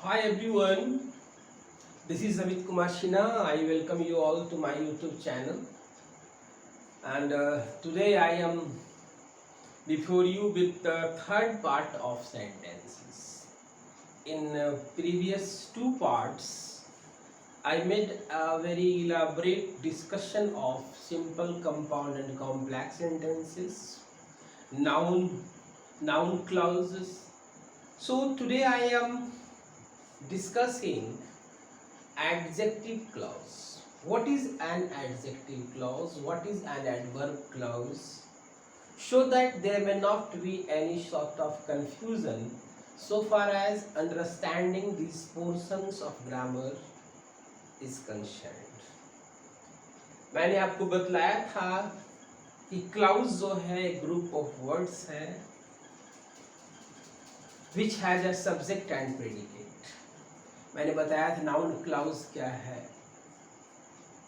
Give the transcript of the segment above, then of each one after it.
Hi everyone, this is Amit Kumar Shina. I welcome you all to my YouTube channel, and today I am before you with the third part of sentences. In previous two parts, I made a very elaborate discussion of simple, compound and complex sentences, noun, noun clauses. So today I am discussing adjective clause. What is an adjective clause? What is an adverb clause? So that there may not be any sort of confusion so far as understanding these portions of grammar is concerned. मैंने आपको बतलाया था कि clause जो है group of words है which has a subject and predicate. मैंने बताया था नाउन क्लाउज क्या है,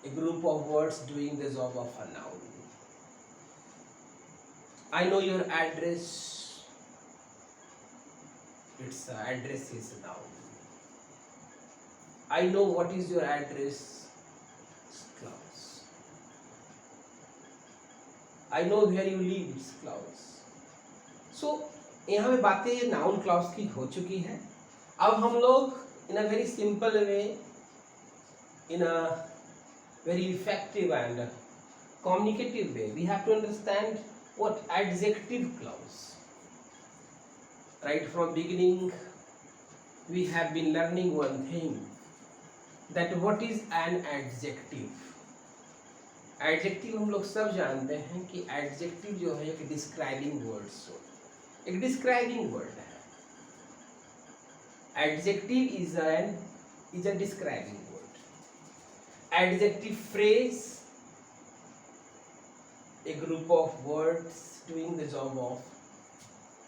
a group of words doing the job of a noun. I know your address, its address is a noun. I know what is your address, clause. I know where you live, it's clause. So यहाँ पे बातें noun clause की हो चुकी है. अब हम लोग in a very simple way, in a very effective and communicative way, we have to understand what adjective clause. Right from beginning we have been learning one thing, that what is an adjective. Adjective हम लोग सब जानते हैं कि adjective जो है एक describing words हो, एक डिस्क्राइबिंग वर्ड है. Adjective is a describing word. Adjective phrase, a group of words doing the job of.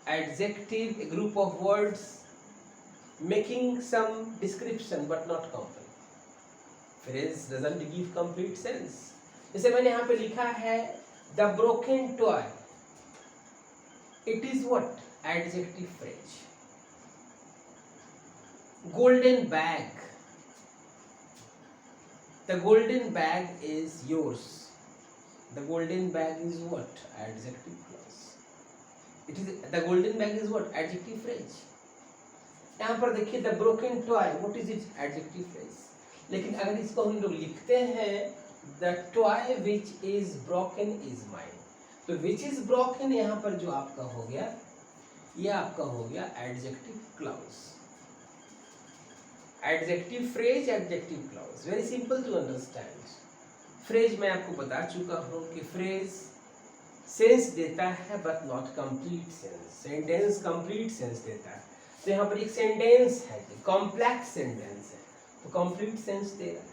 Adjective, a group of words making some description but not complete. Phrase doesn't give complete sense. जैसे मैंने यहाँ पे लिखा है the broken toy. It is what? Adjective phrase. Golden bag. The golden bag is yours. The golden bag is what? Adjective clause. It is the golden bag is what? Adjective phrase. यहाँ पर देखिए the broken toy. What is it? Adjective phrase. लेकिन अगर इसको हम लोग लिखते हैं the toy which is broken is mine. तो which is broken यहाँ पर जो आपका हो गया, ये आपका हो गया adjective clause. Adjective phrase, adjective clause. Very simple to understand. Phrase मैं आपको बता चुका हूं कि फ्रेज सेंस देता है but not complete sense. Sentence complete sense देता है. तो यहाँ पर एक सेंटेंस है, कॉम्प्लेक्स सेंटेंस है, तो कंप्लीट सेंस दे रहा है.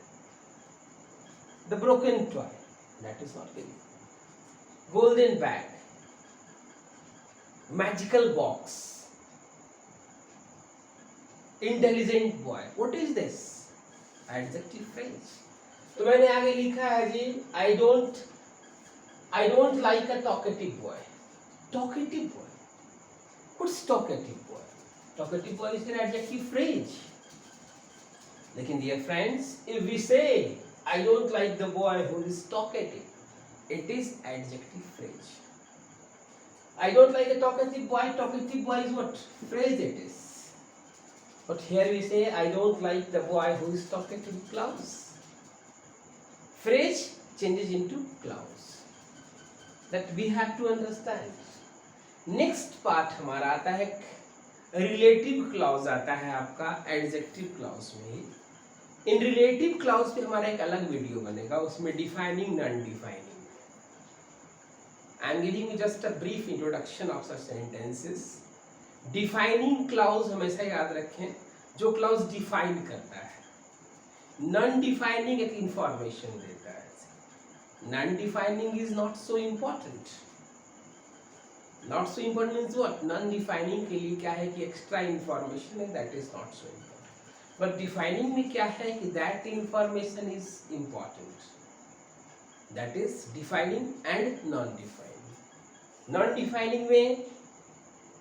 The broken toy, that is not given. Golden bag, magical box, intelligent boy. What is this? Adjective phrase. तो मैंने आगे लिखा है जी I don't like a talkative boy. Talkative boy, what's talkative boy? Talkative boy is an adjective phrase. लेकिन dear friends, if we say I don't like the boy who is talkative, it is adjective phrase. I don't like a talkative boy is what? Phrase it is. But here we say I don't like the boy who is talkative, clause. Phrase changes into clause. That we have to understand. Next part हमारा आता है relative clause. आता है आपका adjective clause में. In relative clause पे हमारा एक अलग वीडियो बनेगा, उसमें defining, non-defining. I am giving you just a brief introduction of such sentences. Defining clause हमेशा याद रखें, जो clause define करता है. नॉन डिफाइनिंग एक इंफॉर्मेशन देता है. Non defining is not so important. Not so important means what? Non defining के लिए क्या है कि एक्स्ट्रा इंफॉर्मेशन है, that is not so important. But defining में क्या है कि that information is important. That is defining and non defining. Non defining में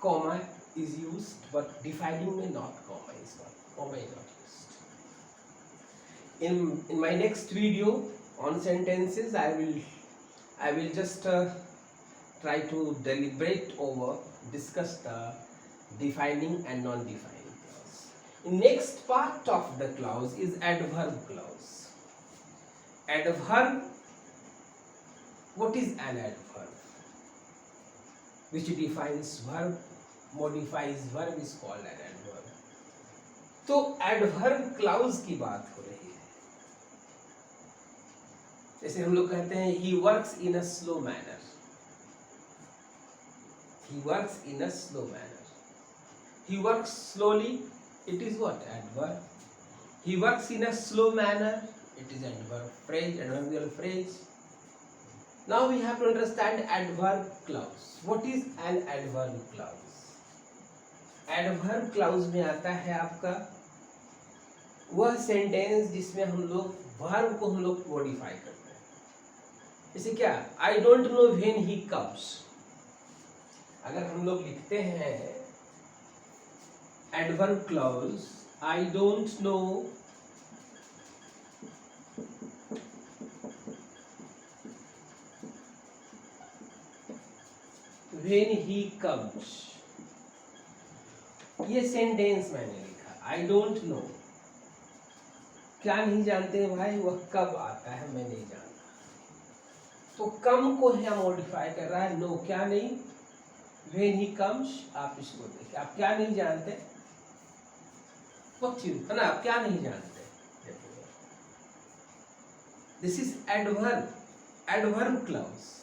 comma is used, but defining में not comma is not. comma is not used. In my next video on sentences, I will just try to deliberate over, discuss the defining and non-defining clause. In next part of the clause is adverb clause. Adverb, what is an adverb? Which defines verb, modifies verb is called an adverb. तो adverb clause की बात हो रही है. जैसे हम लोग कहते हैं he works in a slow manner. He works in a slow manner. He works slowly. It is what? Adverb. He works in a slow manner. It is adverb phrase, adverbial phrase. Now we have to understand adverb clause. What is an adverb clause? Adverb clause में आता है आपका वह sentence जिसमें हम लोग verb को हम लोग मॉडिफाई करते हैं. जैसे क्या? I don't know when he comes. अगर हम लोग लिखते हैं adverb clause, I don't know when he comes. ये सेंटेंस मैंने लिखा. I don't know. क्या नहीं जानते भाई? वह कब आता है मैं नहीं जानता. तो कम को यहाँ मॉडिफाई कर रहा है. नो क्या नहीं? When he comes. आप इसको देखिए. आप क्या नहीं जानते? What you, है ना? आप क्या नहीं जानते? This is adverb. Adverb clause.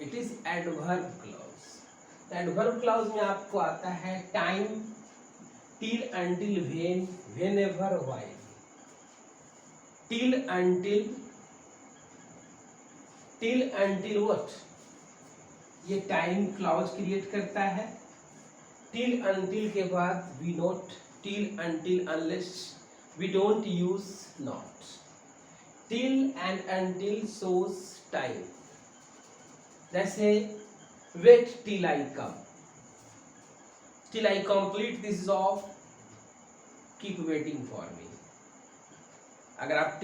It is adverb clause. Adverb clause में आपको आता है time, till, until, when, whenever, while. Till, until what? ये टाइम क्लॉज क्रिएट करता है. टिल until के बाद वी नॉट. टिल until unless we don't use not. Till and until shows time. जैसे wait till I come. Till I complete this job, keep waiting for me. अगर आप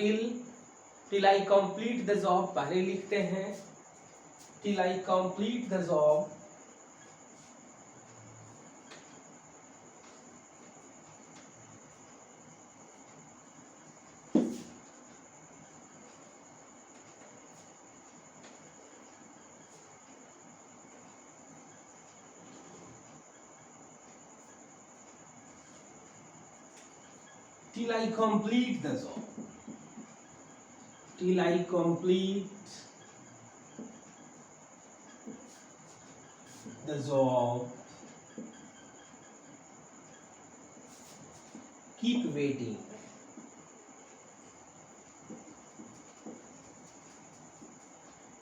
till I complete the job पहले लिखते हैं. Till I complete the job, till I complete the job. Till I complete the job, keep waiting.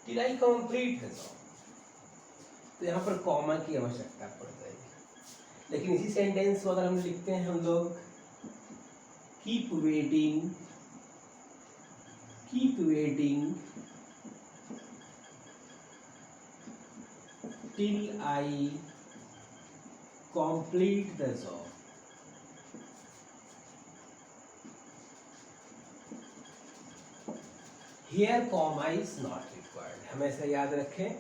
Till I complete the job. तो यहाँ पर comma की आवश्यकता पड़ जाएगी. लेकिन इसी सेंटेंस को अगर हम लिखते हैं हम लोग keep waiting till I complete the job. Here comma is not required. हमेशा याद रखें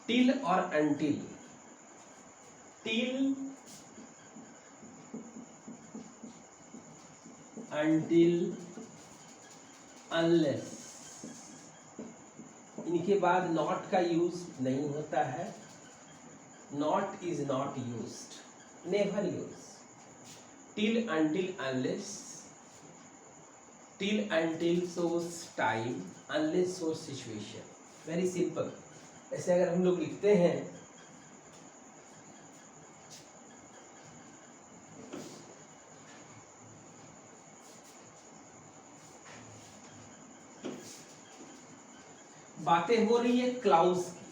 till और until. Till, until, unless. इनके बाद not का यूज नहीं होता है. Not is not used. Never use. Till, until, unless. Till, until shows time. Unless shows situation. Very simple. ऐसे अगर हम लोग लिखते हैं बातें हो रही है क्लाउज की.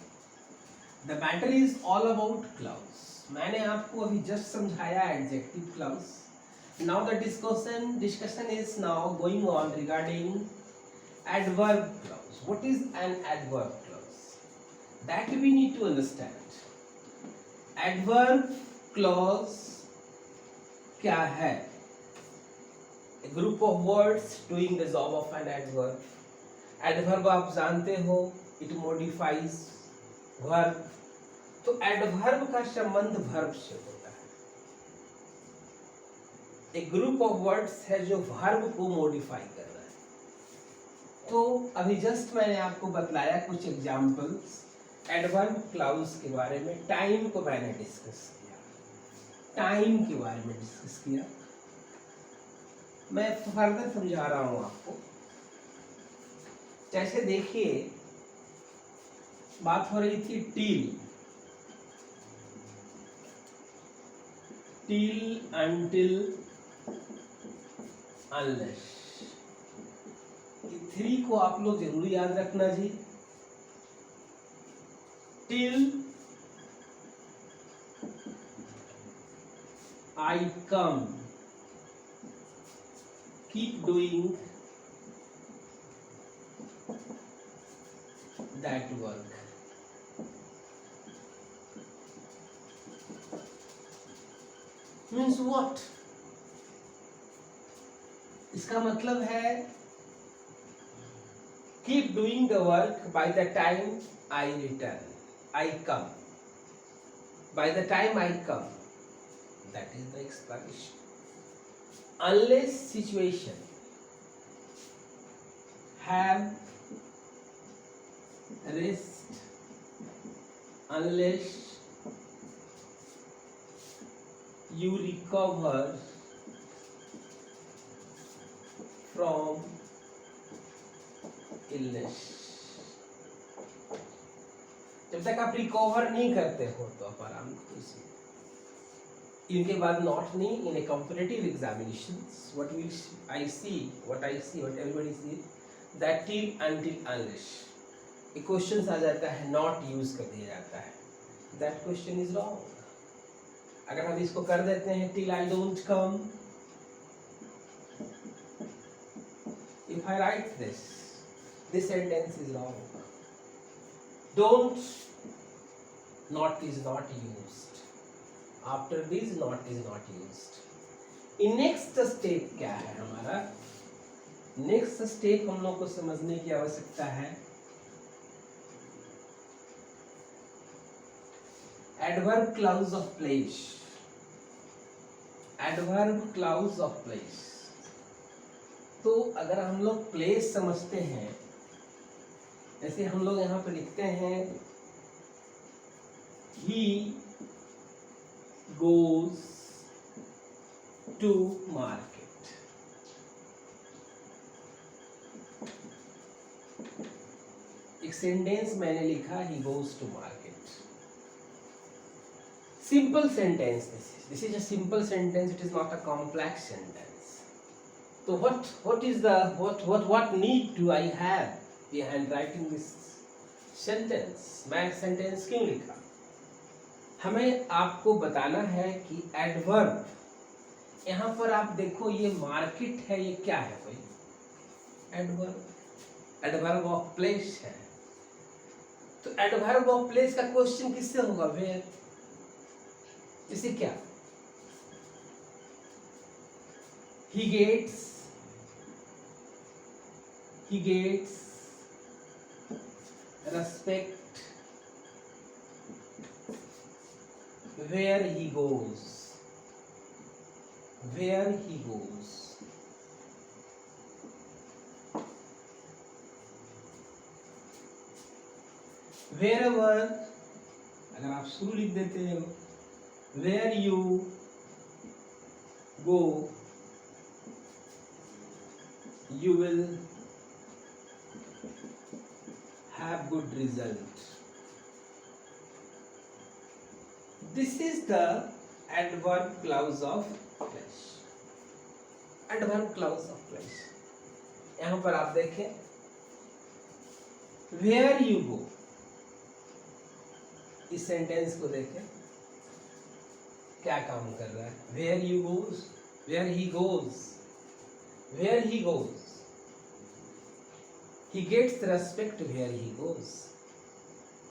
The matter is all about clause. मैंने आपको अभी जस्ट समझाया adjective clause. Now the discussion is now going on regarding adverb clause. What is an adverb clause? That we need to understand. Adverb clause क्या है? A group of words doing the job of an adverb. Adverb आप जानते हो, it modifies verb. तो adverb का संबंध verb से होता है. एक ग्रुप ऑफ वर्ड्स है जो वर्ब को मॉडिफाई कर रहा है. तो अभी जस्ट मैंने आपको बतलाया कुछ एग्जाम्पल्स एडवर्ब क्लाउज के बारे में. टाइम को मैंने डिस्कस किया, टाइम के बारे में डिस्कस किया. मैं फर्दर समझा रहा हूं आपको. जैसे देखिए, बात हो रही थी टिल अंटिल अनलेस. 3 को आप लोग जरूर याद रखना जी. Till I come, keep doing that work. Means what? इसका मतलब है keep doing the work by the time I return, I come, by the time I come. That is the explanation. Unless situation have rest, unless you recover from illness. जब तक आप recover नहीं करते हो तो आप आराम करो. इनके बाद नॉट नहीं, in a competitive examinations what I see what everybody see that till until unless. एक क्वेश्चन आ जाता है, नॉट यूज कर दिया जाता है. That question is wrong. अगर हम इसको कर देते हैं till I don't come, if I write this sentence is wrong. Don't, not is not used. After this not is not used. In next step क्या है हमारा? नेक्स्ट स्टेप हम लोग को समझने की आवश्यकता है. Adverb clause of place. Adverb clause of place. तो अगर हम लोग प्लेस समझते हैं, जैसे हम लोग यहाँ पे लिखते हैं ही गोज टू मार्केट. एक सेंटेंस मैंने लिखा he goes to market. Simple sentence. This is a simple sentence. It is not a complex sentence. So what need do I have behind writing this sentence? मैं sentence क्यों लिखा? हमें आपको बताना है कि adverb, यहाँ पर आप देखो ये market है, ये क्या है भाई? adverb of place है. तो adverb of place का क्वेश्चन किससे होगा? where. इसे क्या? he gets respect where he goes. wherever, अगर आप शुरू लिख देते हो where you go, you will have good result. This is the adverb clause of place. Adverb clause of place. यहाँ पर आप देखें where you go, इस सेंटेंस को देखें क्या काम कर रहा है. where you goes, where he goes, he gets respect where he goes.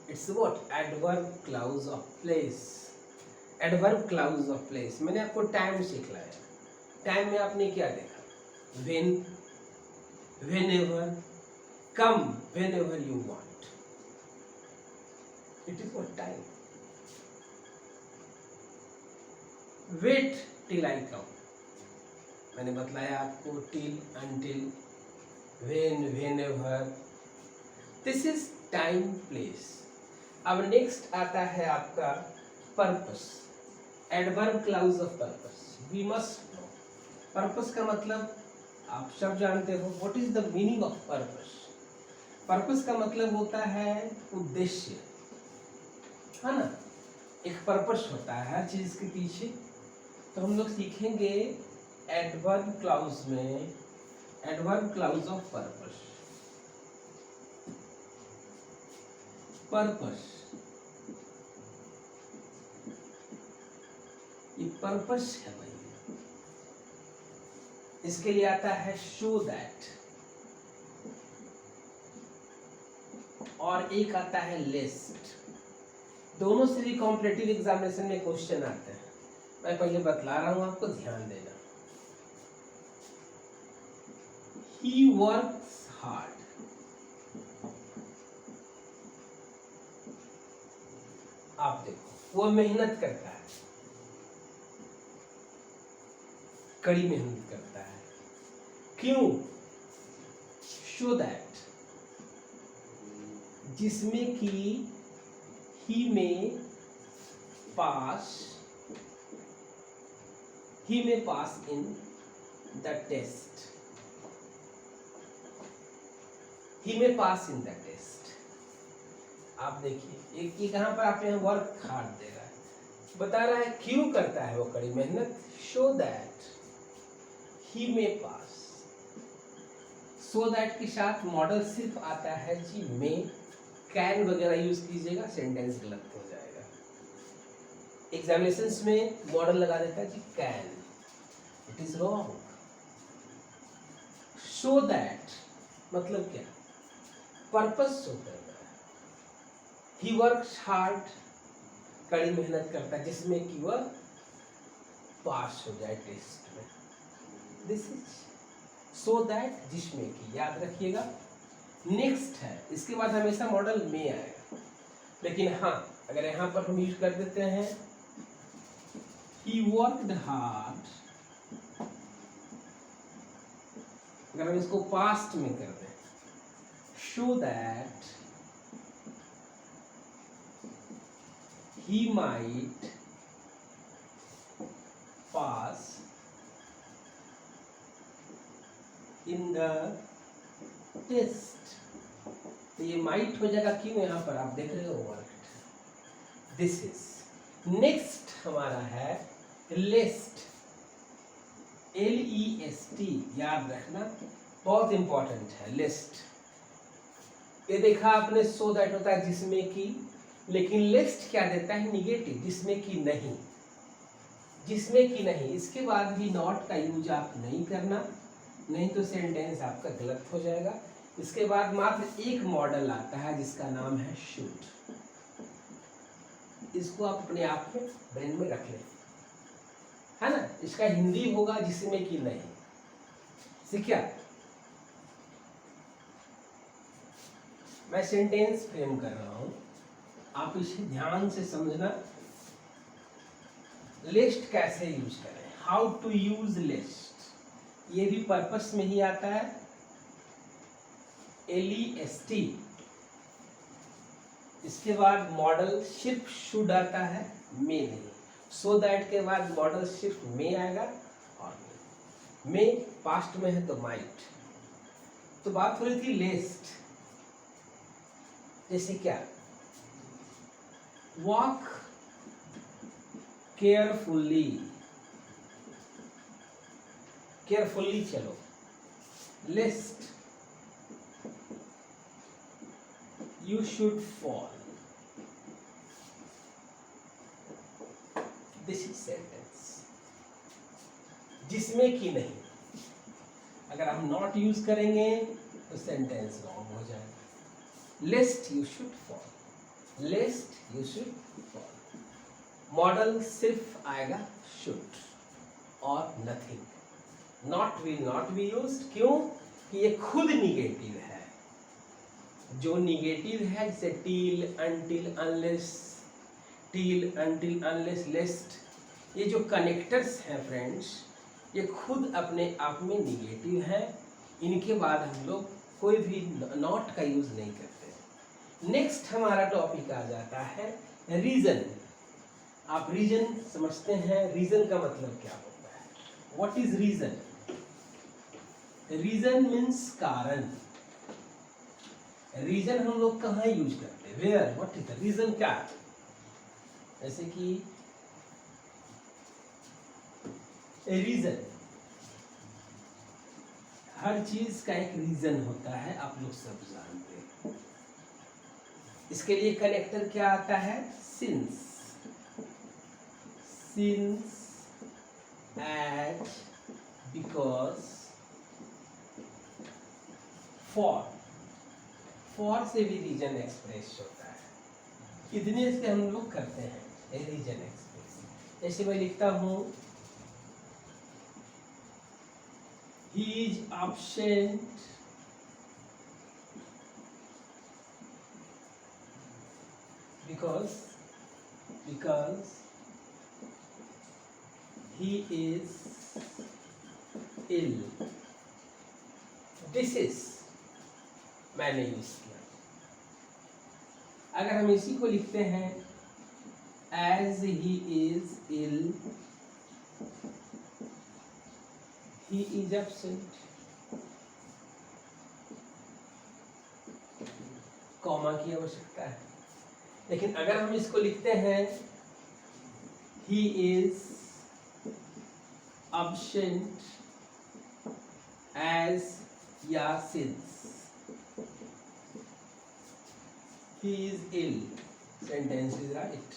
It's what? Adverb clause of place. Adverb clause of place. मैंने आपको टाइम सिखलाया. टाइम में आपने क्या देखा? when, whenever, come whenever you want. It is what time. Wait till I come. मैंने बतलाया आपको till, until, when, whenever. This is time, place. अब नेक्स्ट आता है आपका purpose, adverb clause of purpose. We must know purpose का मतलब आप सब जानते हो. What is the meaning of purpose? Purpose का मतलब होता है उद्देश्य, है ना. एक पर्पस होता है हर चीज के पीछे. तो हम लोग सीखेंगे एडवर्ब क्लाउज में, adverb clause of purpose. Purpose, ये पर्पस है भाई. इसके लिए आता है शो दैट, और एक आता है लिस्ट. दोनों से भी कॉम्पिटिटिव एग्जामिनेशन में क्वेश्चन आते हैं. मैं पहले बतला रहा हूं आपको, ध्यान देना. He works hard. आप देखो वो मेहनत करता है, कड़ी मेहनत करता है. क्यों? शो दैट, जिसमें कि ही में पास इन द टेस्ट. ही में पास इन द टेस्ट. आप देखिए एक ये कहां पर आप यहाँ वर्क हार्ड दे रहा है, बता रहा है क्यों करता है वो कड़ी मेहनत. शो दैट ही में पास. सो दैट के साथ मॉडल सिर्फ आता है जी में. कैन वगैरह यूज कीजिएगा, सेंटेंस गलत हो जाएगा. एग्जामिनेशंस में मॉडल लगा देता है जी can. It is wrong. So that मतलब क्या? पर्पस शो करना है. ही वर्क्स हार्ड, कड़ी मेहनत करता है जिसमें कि वह पास हो जाए टेस्ट में. दिस इज सो दैट, जिसमें कि, याद रखिएगा. नेक्स्ट है, इसके बाद हमेशा मॉडल में आएगा. लेकिन हाँ, अगर यहां पर हम यूज कर देते हैं ही वर्कड हार्ड, अगर हम इसको पास्ट में कर दें, show that he might pass in the test. तो ये might हो जाएगा. क्यों? यहाँ पर आप देख रहे हो वर्कड. This is. नेक्स्ट हमारा है लिस्ट, LEST. याद रखना, बहुत इंपॉर्टेंट है लिस्ट. ये देखा आपने, सो दैट होता है जिसमें कि, लेकिन लिस्ट क्या देता है? निगेटिव, जिसमें कि नहीं. जिसमें कि नहीं, इसके बाद भी नॉट का यूज आप नहीं करना, नहीं तो सेंटेंस आपका गलत हो जाएगा. इसके बाद मात्र एक मॉडल आता है जिसका नाम है शुड. इसको आप अपने आप में ब्रेन में रख लें, है ना. इसका हिंदी होगा जिसमें कि नहीं. सीखा? मैं सेंटेंस फ्रेम कर रहा हूं, आप इसे ध्यान से समझना. लिस्ट कैसे यूज करें, हाउ टू यूज लिस्ट. ये भी पर्पस में ही आता है, LEST. इसके बाद मॉडल सिर्फ शुड आता है, में नहीं. सो दैट के बाद मॉडल सिर्फ में आएगा, और में पास्ट में है तो माइट. तो बात हो रही थी लिस्ट. जैसे क्या? Walk carefully. केयरफुली चलो. List, you should fall. This is sentence. जिसमें कि नहीं, अगर हम नॉट यूज करेंगे तो सेंटेंस रॉन्ग हो जाएगा. List you should fall, list you should fall. Model सिर्फ आएगा शुड और nothing. Not will not be used. क्यों? कि ये खुद निगेटिव है। जो निगेटिव है जैसे till, until, unless, till, until, unless, lest, ये जो कनेक्टर्स हैं फ्रेंड्स, ये खुद अपने आप में निगेटिव है। इनके बाद हम लोग कोई भी नॉट का यूज नहीं करते। नेक्स्ट हमारा टॉपिक आ जाता है रीजन। आप रीजन समझते हैं? रीजन का मतलब क्या होता है? What is reason? Reason means कारण। रीजन हम लोग कहाँ यूज करते हैं? Where? What is the reason? क्या? जैसे कि रीजन, हर चीज का एक रीजन होता है, आप लोग सब जानते हैं। इसके लिए कनेक्टर क्या आता है? Since, since, as, because, for से भी रीजन एक्सप्रेस होता है। इतने से हम लोग करते हैं रीजन एक्सप्रेस। जैसे मैं लिखता हूं he is absent because he is ill। This is मैंने यूज किया। अगर हम इसी को लिखते हैं as he is ill, he is absent, comma की आवश्यकता है। लेकिन अगर हम इसको लिखते हैं he is absent as या since he is ill, sentence is right,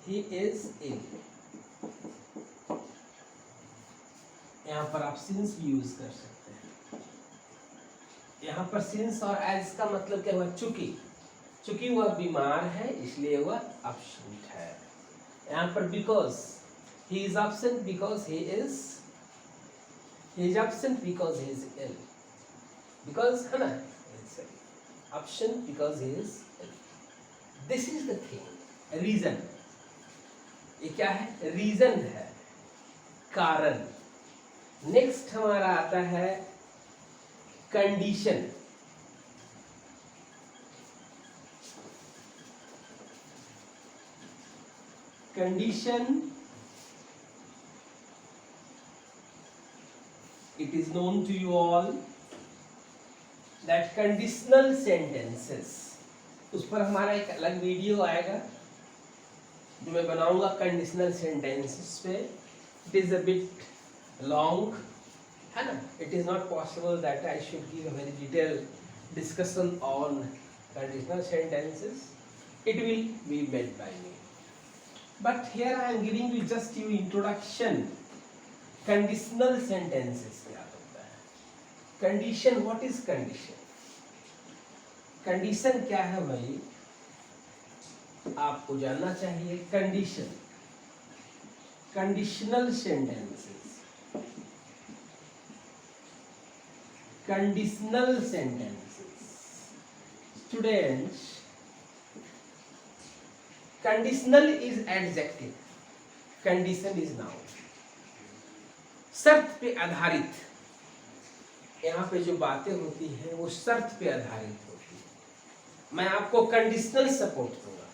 he is ill। यहाँ पर आप सिंस भी यूज कर सकते हैं। यहाँ पर सिंस और एज का मतलब क्या हुआ? चूंकि वह बीमार है इसलिए वह एब्सेंट है। यहाँ पर because he is absent because he is absent because he is ill. Because है ना, absent because he is ill. This is the thing, reason. ये क्या है? रीजन है, कारण। नेक्स्ट हमारा आता है condition. Condition, it is known to you all that conditional sentences, उस पर हमारा एक अलग वीडियो आएगा जो मैं बनाऊंगा कंडीशनल सेंटेंसेस पे। It is a bit long, है ना। It is not possible that I should give a very detail discussion on conditional sentences. It will be made by me, but here I am giving you just your introduction. Conditional sentences क्या होता है? Condition, what is condition? Condition क्या है भाई? आपको जानना चाहिए। Condition, conditional sentences, conditional sentences। Students, conditional is adjective, condition is noun। शर्त पे आधारित, यहाँ पे जो बातें होती हैं वो शर्त पे आधारित होती है। मैं आपको कंडीशनल सपोर्ट दूंगा,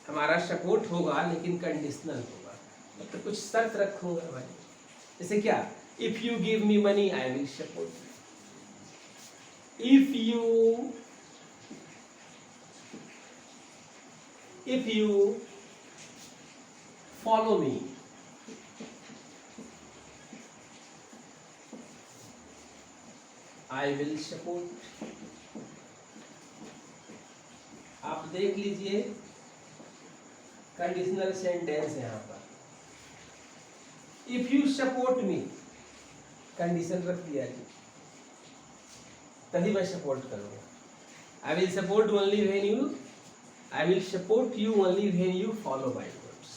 हमारा सपोर्ट होगा लेकिन कंडीशनल होगा, मतलब कुछ शर्त रखूंगा भाई। जैसे क्या? If you give me money I will support you. If you follow me, I will support। आप देख लीजिए कंडीशनल सेंटेंस यहाँ पर। If you support me, condition रख दिया जी, तभी मैं सपोर्ट करूँगा। I will support only when you, I will support you only when you follow my words,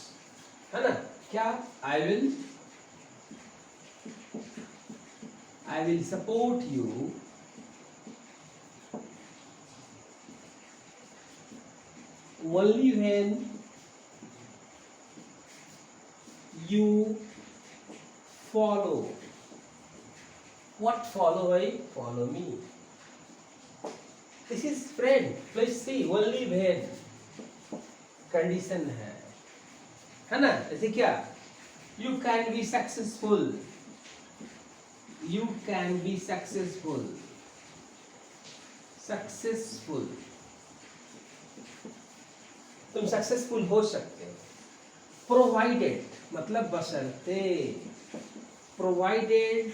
है ना। क्या? I will I will support you only when you follow. What follow? I follow me. This is friend. Please see, only when condition है ना? जैसे क्या? You can be successful. You can be successful. Successful. तुम successful हो सकते हो. Provided मतलब बशर्ते. Provided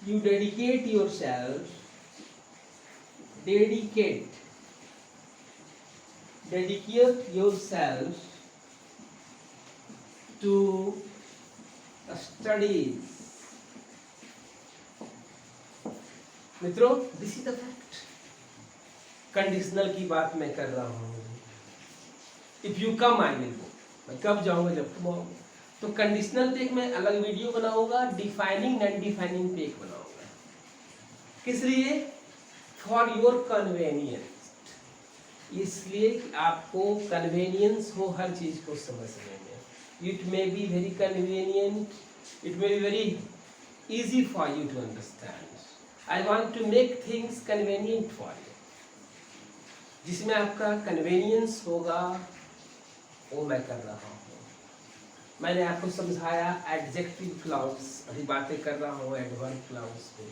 you dedicate yourself. Dedicate yourself to studies. मित्रों, this is the fact. Conditional की बात मैं कर रहा हूँ. If you come I will go. मैं कब जाऊंगा? जब तुम आओगे. तो कंडीशनल पे एक मैं अलग वीडियो बनाऊंगा. डिफाइनिंग नॉन डिफाइनिंग पे एक बनाऊंगा. किस लिए? For your convenience. इसलिए कि आपको कन्वेनियंस हो हर चीज को समझने में. It may be very convenient. It may be very easy for you to understand. I want to make things convenient for you. जिसमें आपका कन्वेनियंस होगा वो मैं कर रहा हूँ. मैंने आपको समझाया एडजेक्टिव क्लाउड्स. अभी बातें कर रहा हूँ एडवर्ब क्लाउड्स पे,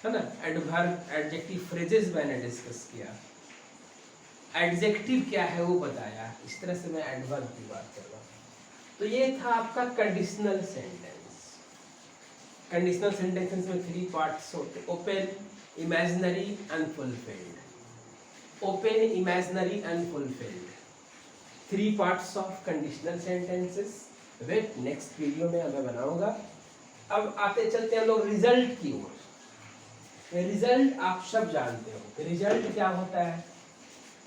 है ना? एडवर्ब एडजेक्टिव फ्रेजेस मैंने डिस्कस किया. एडजेक्टिव क्या है वो बताया. इस तरह से मैं एडवर्ब की बात कर रहा हूँ. तो ये था आपका कंडीशनल सेंटेंस. कंडीशनल सेंटेंसेस में 3 पार्ट्स होते. Open, imaginary, unfulfilled. Open, imaginary, unfulfilled. 3 parts of conditional sentences. Wait, next video में मैं बनाऊंगा. अब आते चलते हैं हम लोग रिजल्ट की ओर. रिजल्ट आप सब जानते हो. रिजल्ट क्या होता है?